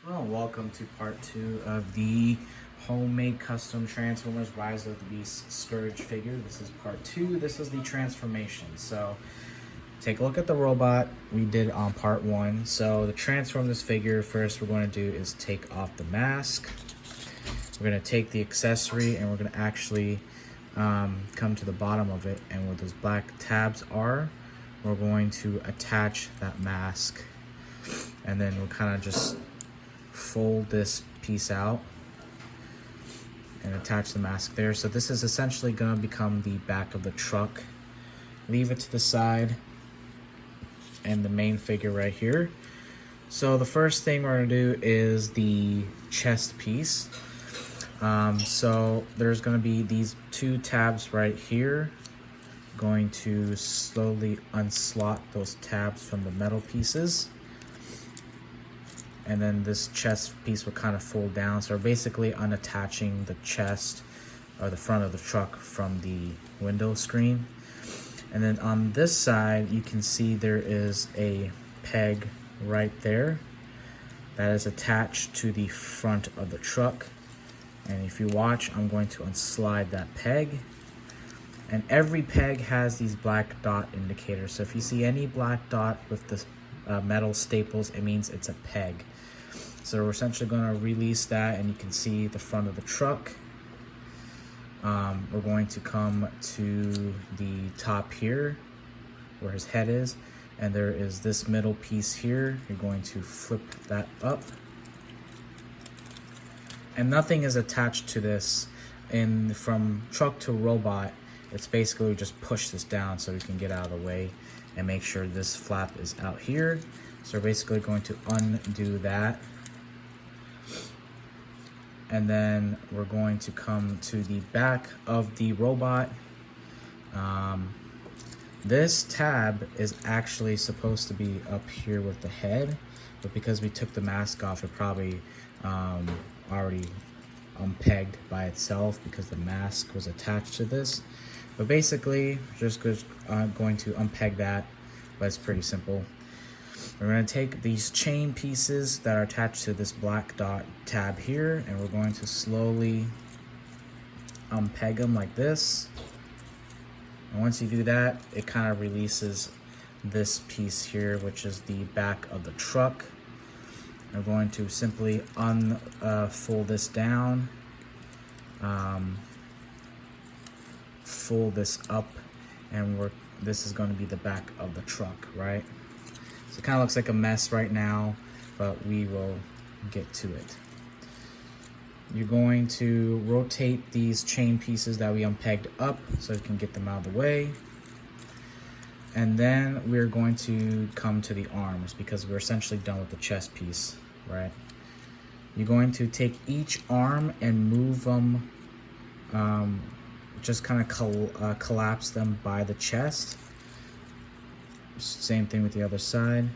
Well, welcome to part 2 of the homemade custom Transformers Rise of the Beast Scourge figure. This is part 2. This is the transformation. So take a look at the robot we did on part 1. So to transform this figure, first we're going to do is take off the mask. We're going to take the accessory and we're going to actually come to the bottom of it, and where those black tabs are, we're going to attach that mask, and then we'll kind of just fold this piece out and attach the mask there. So this is essentially going to become the back of the truck. Leave it to the side and the main figure right here. So the first thing we're going to do is the chest piece. So there's going to be these two tabs right here. Going to slowly unslot those tabs from the metal pieces, and then this chest piece will kind of fold down. So we're basically unattaching the chest or the front of the truck from the window screen. And then on this side, you can see there is a peg right there that is attached to the front of the truck. And if you watch, I'm going to unslide that peg. And every peg has these black dot indicators. So if you see any black dot with the metal staples, it means it's a peg. So we're essentially going to release that, and you can see the front of the truck. We're going to come to the top here where his head is, and there is this middle piece here. You're going to flip that up, and nothing is attached to this. From truck to robot, it's basically just push this down so we can get out of the way and make sure this flap is out here. So we're basically going to undo that. And then we're going to come to the back of the robot. This tab is actually supposed to be up here with the head, but because we took the mask off, it probably already unpegged by itself because the mask was attached to this. But basically, just going to unpeg that, but it's pretty simple. We're going to take these chain pieces that are attached to this black dot tab here, and we're going to slowly unpeg them like this. And once you do that, it kind of releases this piece here, which is the back of the truck. We're going to simply unfold this down, fold this up, and this is going to be the back of the truck, right? So it kind of looks like a mess right now, but we will get to it. You're going to rotate these chain pieces that we unpegged up so we can get them out of the way. And then we're going to come to the arms because we're essentially done with the chest piece, right? You're going to take each arm and move them, just kind of collapse them by the chest. Same thing with the other side.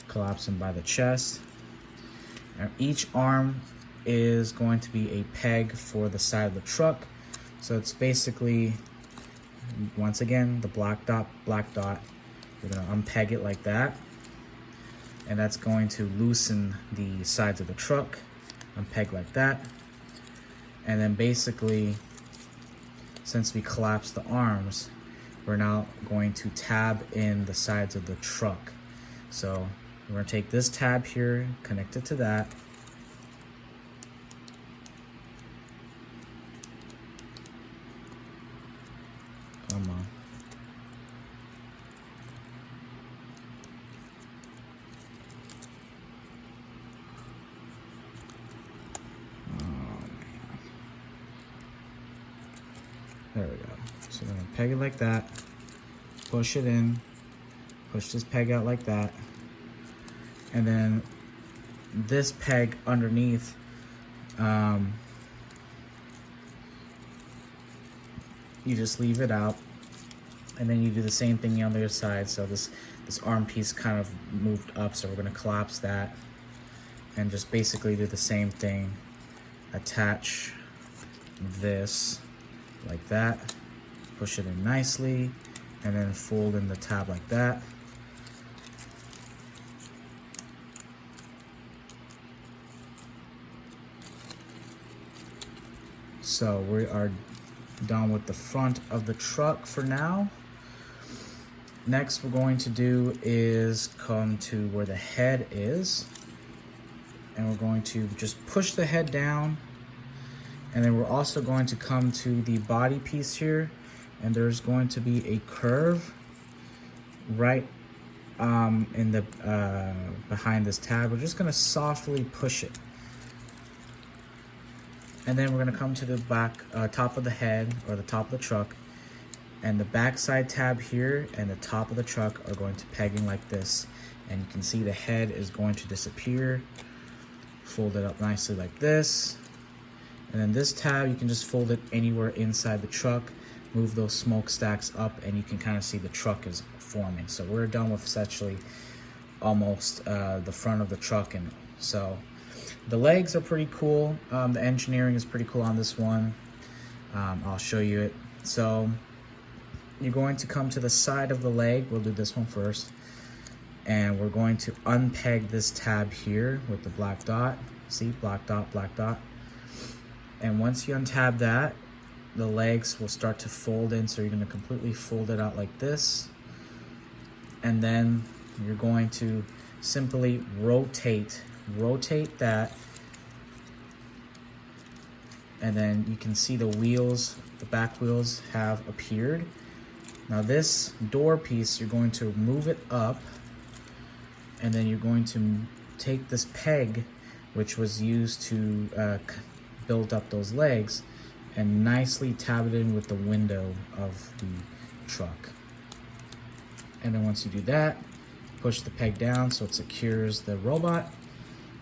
Collapse them by the chest. Now each arm is going to be a peg for the side of the truck. So it's basically, once again, the black dot. We're going to unpeg it like that. And that's going to loosen the sides of the truck. Unpeg like that. And then basically, since we collapsed the arms, we're now going to tab in the sides of the truck. So we're going to take this tab here, connect it to that. Come on. There we go. So we're going to peg it like that, push it in, push this peg out like that, and then this peg underneath, you just leave it out, and then you do the same thing on the other side. So this arm piece kind of moved up, so we're going to collapse that and just basically do the same thing. Attach this like that, push it in nicely, and then fold in the tab like that. So we are done with the front of the truck for now. Next we're going to do is come to where the head is, and we're going to just push the head down, and then we're also going to come to the body piece here, and there's going to be a curve right in the behind this tab. We're just going to softly push it, and then we're going to come to the back top of the head, or the top of the truck, and the backside tab here and the top of the truck are going to pegging like this, and you can see the head is going to disappear. Fold it up nicely like this, and then this tab you can just fold it anywhere inside the truck, move those smokestacks up, and you can kind of see the truck is forming. So we're done with essentially almost the front of the truck. And so the legs are pretty cool. The engineering is pretty cool on this one. I'll show you it. So you're going to come to the side of the leg. We'll do this one first. And we're going to unpeg this tab here with the black dot. See, black dot, black dot. And once you untab that, the legs will start to fold in. So you're going to completely fold it out like this. And then you're going to simply rotate that. And then you can see the wheels, the back wheels have appeared. Now this door piece, you're going to move it up, and then you're going to take this peg, which was used to build up those legs, and nicely tab it in with the window of the truck. And then once you do that, push the peg down so it secures the robot.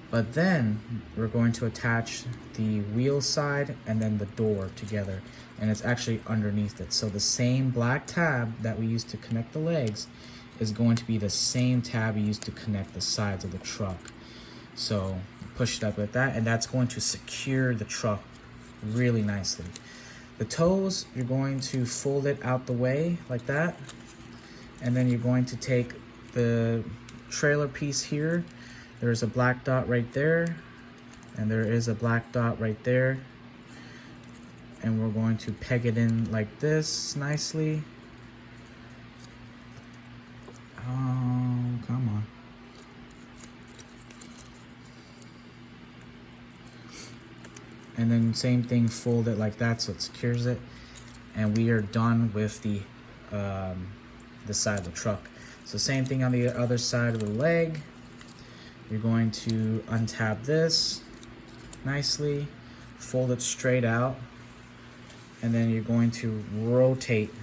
But then we're going to attach the wheel side and then the door together, and it's actually underneath it. So the same black tab that we used to connect the legs is going to be the same tab we used to connect the sides of the truck. So push it up like that, and that's going to secure the truck really nicely. The toes, you're going to fold it out the way like that, and then you're going to take the trailer piece here. There's a black dot right there, and there is a black dot right there, and we're going to peg it in like this nicely. Oh, come on. And then same thing, fold it like that so it secures it, and we are done with the side of the truck. So same thing on the other side of the leg. You're going to untab this nicely, fold it straight out, and then you're going to rotate.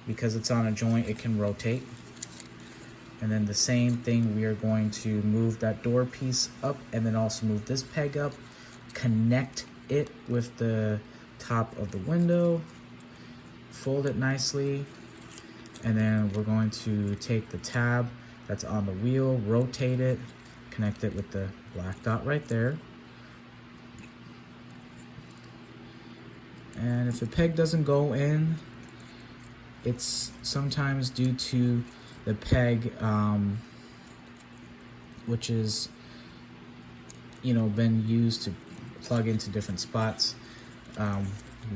Because it's on a joint, it can rotate. And then the same thing, we are going to move that door piece up, and then also move this peg up, connect it with the top of the window, fold it nicely, and then we're going to take the tab that's on the wheel, rotate it, connect it with the black dot right there. And if the peg doesn't go in, it's sometimes due to the peg, which is, been used to plug into different spots,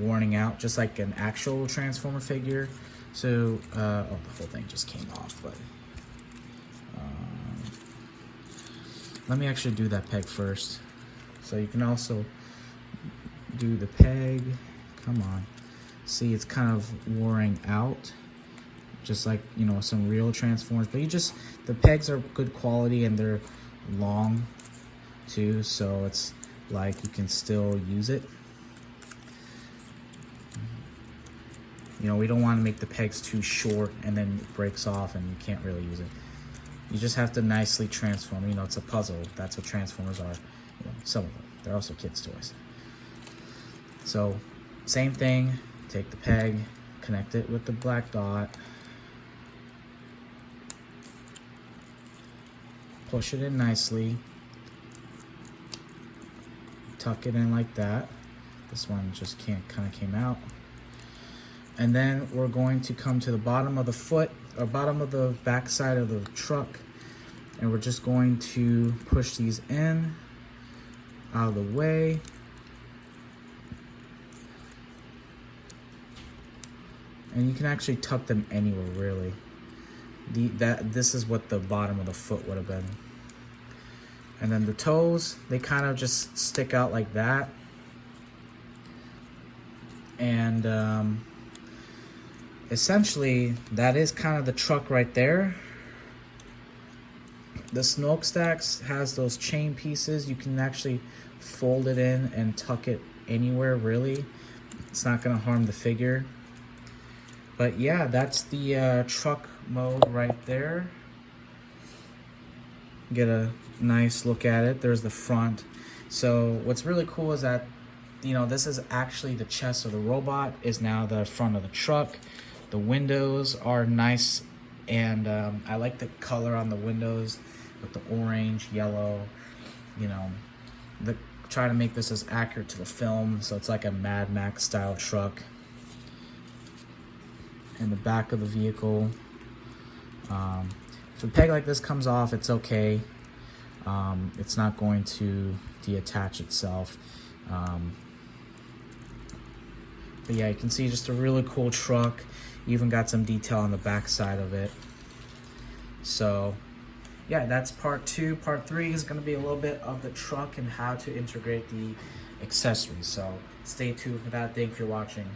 worning out, just like an actual transformer figure. So, oh, the whole thing just came off, but let me actually do that peg first. So you can also do the peg. Come on. See, it's kind of wearing out, just like, some real transformers. But the pegs are good quality, and they're long too, so it's like you can still use it. We don't want to make the pegs too short and then it breaks off and you can't really use it. You just have to nicely transform. It's a puzzle. That's what transformers are. Some of them. They're also kids' toys. So, same thing. Take the peg, connect it with the black dot, push it in nicely, tuck it in like that. This one just kind of came out. And then we're going to come to the bottom of the foot, or bottom of the back side of the truck, and we're just going to push these in, out of the way. And you can actually tuck them anywhere, really. This is what the bottom of the foot would have been. And then the toes, they kind of just stick out like that. And essentially, that is kind of the truck right there. The smokestacks has those chain pieces. You can actually fold it in and tuck it anywhere, really. It's not going to harm the figure. But yeah, that's the truck mode right there. Get a nice look at it. There's the front. So what's really cool is that, you know, this is actually the chest of the robot, is now the front of the truck. The windows are nice, and I like the color on the windows with the orange, yellow, you know, try to make this as accurate to the film, so it's like a Mad Max style truck. And the back of the vehicle, if a peg like this comes off, it's okay. It's not going to deattach itself. But yeah, you can see just a really cool truck. Even got some detail on the back side of it. So yeah, that's part 2. Part 3 is going to be a little bit of the truck and how to integrate the accessories. So stay tuned for that. Thank you for watching.